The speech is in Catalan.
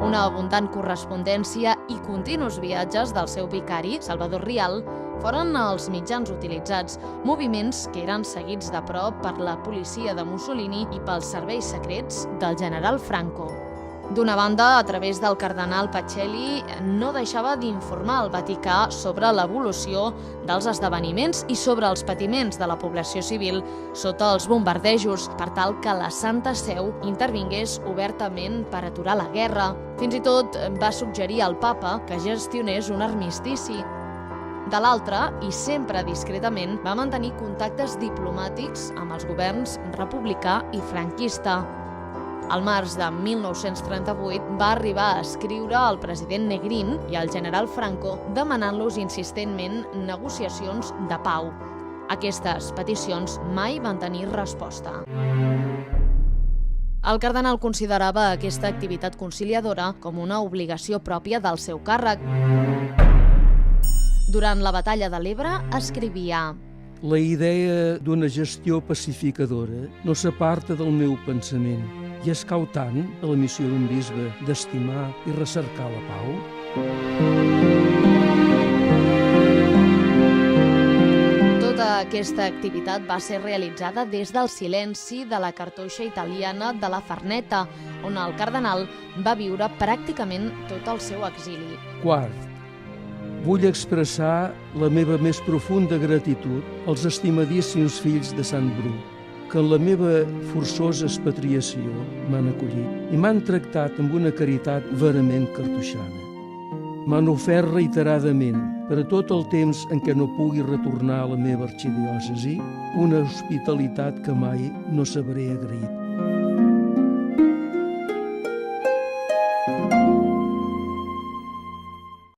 Una abundant correspondència i continus viatges del seu vicari, Salvador Rial, foren els mitjans utilitzats, moviments que eren seguits de prop per la policia de Mussolini i pels serveis secrets del general Franco. D'una banda, a través del cardenal Pacelli, no deixava d'informar el Vaticà sobre l'evolució dels esdeveniments i sobre els patiments de la població civil sota els bombardejos, per tal que la Santa Seu intervingués obertament per aturar la guerra. Fins i tot va suggerir al papa que gestionés un armistici. De l'altra, i sempre discretament, va mantenir contactes diplomàtics amb els governs republicà i franquista. Al març de 1938 va arribar a escriure al president Negrín i al general Franco demanant-los insistentment negociacions de pau. Aquestes peticions mai van tenir resposta. El cardenal considerava aquesta activitat conciliadora com una obligació pròpia del seu càrrec. Durant la batalla de l'Ebre escrivia: La idea d'una gestió pacificadora no s'aparta del meu pensament i escau tant a la missió d'un bisbe d'estimar i recercar la pau. Tota aquesta activitat va ser realitzada des del silenci de la cartoixa italiana de la Farneta, on el cardenal va viure pràcticament tot el seu exili. Quart, vull expressar la meva més profunda gratitud als estimadíssims fills de Sant Bru, que en la meva forçosa expatriació m'han acollit i m'han tractat amb una caritat verament cartoixana. M'han ofert reiteradament, per a tot el temps en què no pugui retornar a la meva arxidiòcesi, una hospitalitat que mai no sabré agrair.